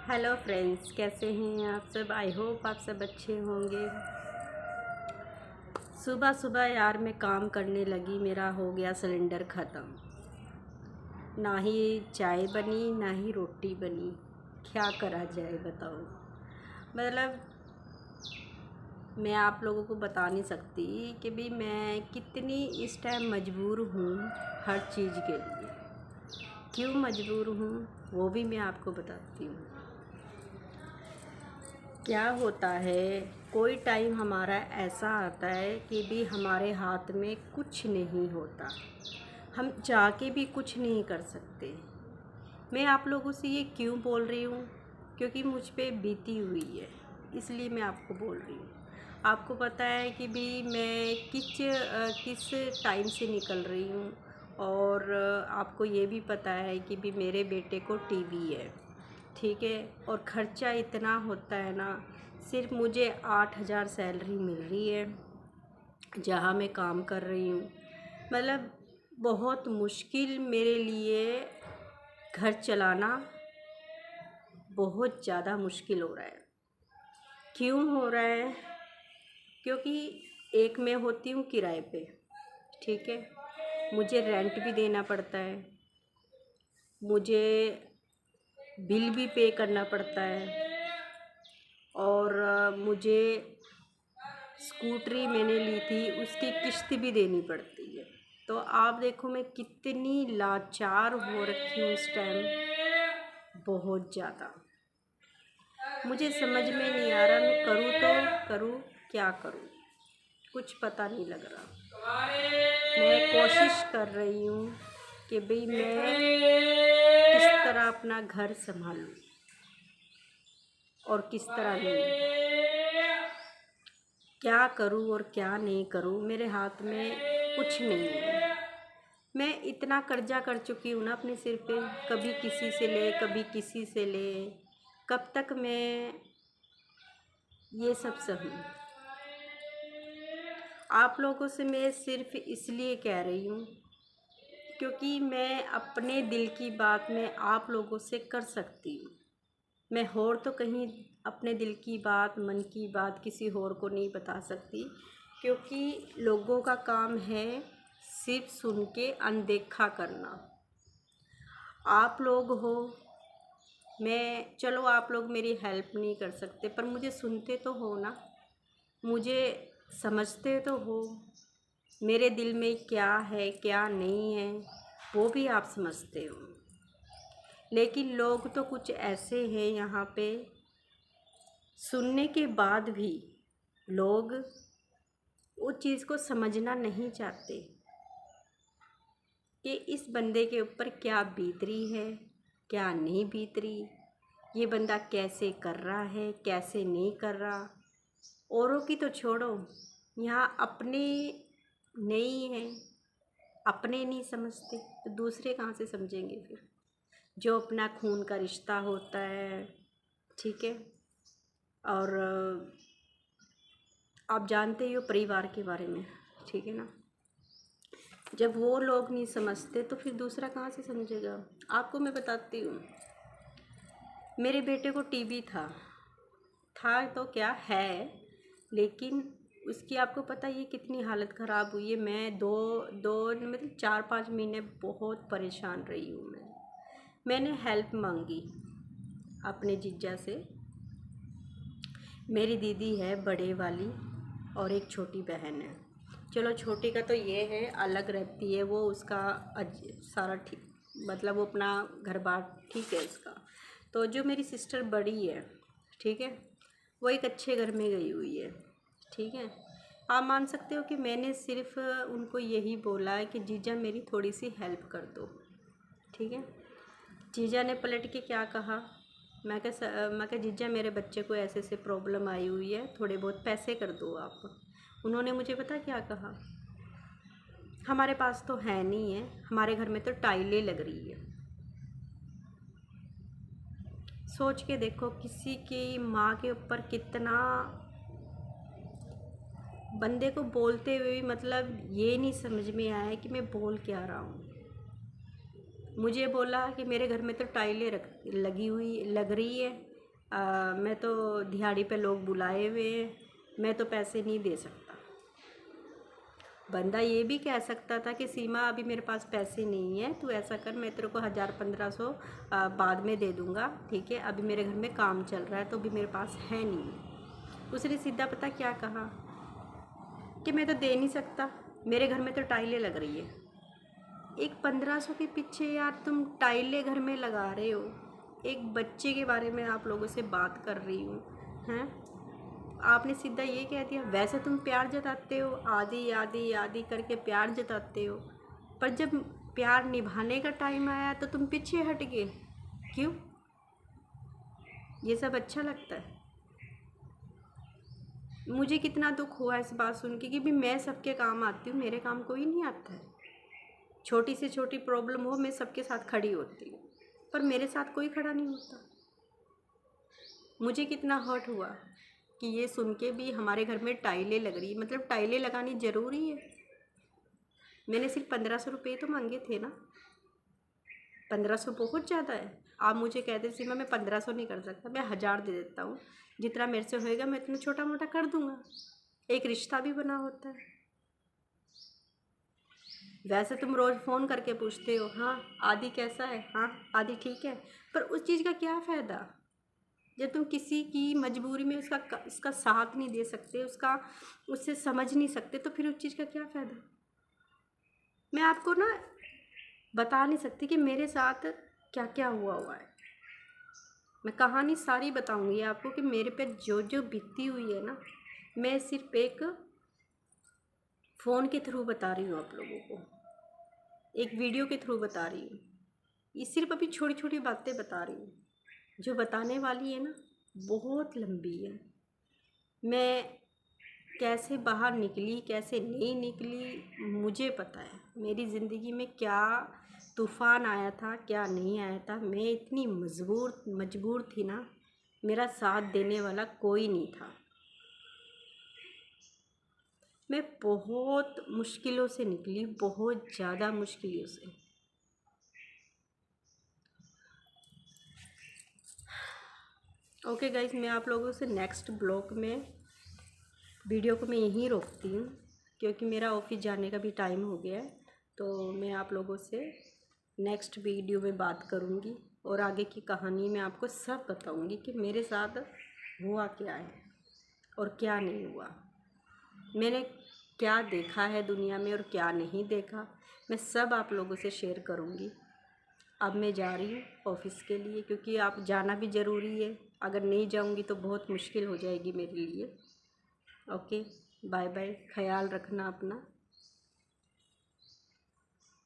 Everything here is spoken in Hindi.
हेलो फ्रेंड्स, कैसे हैं आप सब। आई होप आप सब अच्छे होंगे। सुबह सुबह यार मैं काम करने लगी, मेरा हो गया सिलेंडर ख़त्म। ना ही चाय बनी ना ही रोटी बनी। क्या करा जाए बताओ। मतलब मैं आप लोगों को बता नहीं सकती कि भी मैं कितनी इस टाइम मजबूर हूँ हर चीज़ के लिए। क्यों मजबूर हूँ वो भी मैं आपको बताती हूँ। क्या होता है, कोई टाइम हमारा ऐसा आता है कि भी हमारे हाथ में कुछ नहीं होता, हम चाह के भी कुछ नहीं कर सकते। मैं आप लोगों से ये क्यों बोल रही हूँ, क्योंकि मुझ पे बीती हुई है, इसलिए मैं आपको बोल रही हूँ। आपको पता है कि भी मैं किस टाइम से निकल रही हूँ, और आपको ये भी पता है कि भी मेरे बेटे को टीबी है, ठीक है। और ख़र्चा इतना होता है ना, सिर्फ मुझे 8,000 सैलरी मिल रही है जहाँ मैं काम कर रही हूँ। मतलब बहुत मुश्किल मेरे लिए घर चलाना, बहुत ज़्यादा मुश्किल हो रहा है। क्यों हो रहा है? क्योंकि एक मैं होती हूँ किराए पे, ठीक है। मुझे रेंट भी देना पड़ता है, मुझे बिल भी पे करना पड़ता है, और मुझे स्कूटरी मैंने ली थी उसकी किश्त भी देनी पड़ती है। तो आप देखो मैं कितनी लाचार हो रखी हूँ इस टाइम, बहुत ज़्यादा। मुझे समझ में नहीं आ रहा मैं करूँ तो करूँ क्या करूँ, कुछ पता नहीं लग रहा। मैं कोशिश कर रही हूँ कि भाई मैं किस तरह अपना घर संभालूँ और किस तरह नहीं, क्या करूँ और क्या नहीं करूँ। मेरे हाथ में कुछ नहीं है। मैं इतना कर्जा कर चुकी हूँ ना अपने सिर पे, कभी किसी से ले कभी किसी से ले। कब तक मैं ये सब सहूँ। आप लोगों से मैं सिर्फ इसलिए कह रही हूँ क्योंकि मैं अपने दिल की बात में आप लोगों से कर सकती हूँ। मैं और तो कहीं अपने दिल की बात, मन की बात किसी और को नहीं बता सकती, क्योंकि लोगों का काम है सिर्फ सुन के अनदेखा करना। आप लोग हो, मैं चलो आप लोग मेरी हेल्प नहीं कर सकते, पर मुझे सुनते तो हो ना, मुझे समझते तो हो। मेरे दिल में क्या है क्या नहीं है वो भी आप समझते हो। लेकिन लोग तो कुछ ऐसे हैं यहाँ पे, सुनने के बाद भी लोग उस चीज़ को समझना नहीं चाहते कि इस बंदे के ऊपर क्या बीत रही है, क्या नहीं बीत रही, ये बंदा कैसे कर रहा है कैसे नहीं कर रहा। औरों की तो छोड़ो, यहाँ अपने नहीं है, अपने नहीं समझते तो दूसरे कहाँ से समझेंगे फिर। जो अपना खून का रिश्ता होता है, ठीक है। और आप जानते ही हो परिवार के बारे में, ठीक है ना। जब वो लोग नहीं समझते तो फिर दूसरा कहाँ से समझेगा। आपको मैं बताती हूँ, मेरे बेटे को टीबी था तो क्या है, लेकिन उसकी आपको पता ये कितनी हालत ख़राब हुई है। मैं दो दो मतलब 4-5 महीने बहुत परेशान रही हूँ। मैंने हेल्प मांगी अपने जीजा से। मेरी दीदी है बड़े वाली और एक छोटी बहन है। चलो छोटी का तो ये है अलग रहती है, वो उसका सारा ठीक, मतलब वो अपना घर बार ठीक है उसका। तो जो मेरी सिस्टर बड़ी है, ठीक है, वो एक अच्छे घर में गई हुई है, ठीक है। आप मान सकते हो कि मैंने सिर्फ उनको यही बोला है कि जीजा मेरी थोड़ी सी हेल्प कर दो, ठीक है। जीजा ने पलट के क्या कहा, मैं कहा जीजा मेरे बच्चे को ऐसे ऐसे प्रॉब्लम आई हुई है, थोड़े बहुत पैसे कर दो आप। उन्होंने मुझे पता क्या कहा, हमारे पास तो है नहीं है, हमारे घर में तो टाइलें लग रही है। सोच के देखो किसी की माँ के ऊपर कितना, बंदे को बोलते हुए भी मतलब ये नहीं समझ में आया कि मैं बोल क्या रहा हूँ। मुझे बोला कि मेरे घर में तो टाइलें लगी हुई लग रही है, मैं तो दिहाड़ी पे लोग बुलाए हुए हैं, मैं तो पैसे नहीं दे सकता। बंदा ये भी कह सकता था कि सीमा अभी मेरे पास पैसे नहीं है, तू ऐसा कर, मैं तेरे को 1000-1500 बाद में दे दूँगा, ठीक है, अभी मेरे घर में काम चल रहा है तो अभी मेरे पास है नहीं। उसने सीधा पता क्या कहा कि मैं तो दे नहीं सकता, मेरे घर में तो टाइलें लग रही है। एक 1500 के पीछे यार तुम टाइलें घर में लगा रहे हो, एक बच्चे के बारे में आप लोगों से बात कर रही हूँ, हैं? आपने सीधा ये कह दिया। वैसे तुम प्यार जताते हो, आधी आधी आधी करके प्यार जताते हो, पर जब प्यार निभाने का टाइम आया तो तुम पीछे हट गए। क्यों? ये सब अच्छा लगता है? मुझे कितना दुख हुआ इस बात सुन के कि भी मैं सबके काम आती हूँ, मेरे काम कोई नहीं आता है। छोटी से छोटी प्रॉब्लम हो मैं सबके साथ खड़ी होती हूँ, पर मेरे साथ कोई खड़ा नहीं होता। मुझे कितना हर्ट हुआ कि ये सुन के भी हमारे घर में टाइलें लग रही, मतलब टाइलें लगानी ज़रूरी है? मैंने सिर्फ 1500 रुपये तो मांगे थे ना। 1500 बहुत ज़्यादा है। आप मुझे कहते सीमा मैं 1500 नहीं कर सकता, मैं 1000 दे देता हूँ, जितना मेरे से होएगा मैं इतना छोटा मोटा कर दूँगा। एक रिश्ता भी बना होता है। वैसे तुम रोज़ फ़ोन करके पूछते हो, हाँ आदि कैसा है, हाँ आदि ठीक है, पर उस चीज़ का क्या फ़ायदा जब तुम किसी की मजबूरी में उसका साथ नहीं दे सकते, उससे समझ नहीं सकते, तो फिर उस चीज़ का क्या फ़ायदा। मैं आपको ना बता नहीं सकती कि मेरे साथ क्या क्या हुआ है। मैं कहानी सारी बताऊंगी आपको कि मेरे पे जो जो बीती हुई है ना, मैं सिर्फ एक फ़ोन के थ्रू बता रही हूँ आप लोगों को, एक वीडियो के थ्रू बता रही हूँ। ये सिर्फ अभी छोटी छोटी बातें बता रही हूँ, जो बताने वाली है ना बहुत लंबी है। मैं कैसे बाहर निकली, कैसे नहीं निकली, मुझे पता है। मेरी ज़िंदगी में क्या तूफ़ान आया था, क्या नहीं आया था। मैं इतनी मजबूर थी ना, मेरा साथ देने वाला कोई नहीं था। मैं बहुत मुश्किलों से निकली, बहुत ज़्यादा मुश्किलों से। ओके गाइस, मैं आप लोगों से नेक्स्ट ब्लॉग में वीडियो को मैं यहीं रोकती हूँ, क्योंकि मेरा ऑफिस जाने का भी टाइम हो गया है। तो मैं आप लोगों से नेक्स्ट वीडियो में बात करूँगी और आगे की कहानी मैं आपको सब बताऊँगी कि मेरे साथ हुआ क्या है और क्या नहीं हुआ, मैंने क्या देखा है दुनिया में और क्या नहीं देखा, मैं सब आप लोगों से शेयर करूँगी। अब मैं जा रही हूँ ऑफिस के लिए, क्योंकि आप जाना भी ज़रूरी है। अगर नहीं जाऊँगी तो बहुत मुश्किल हो जाएगी मेरे लिए। ओके, बाय बाय, ख्याल रखना अपना।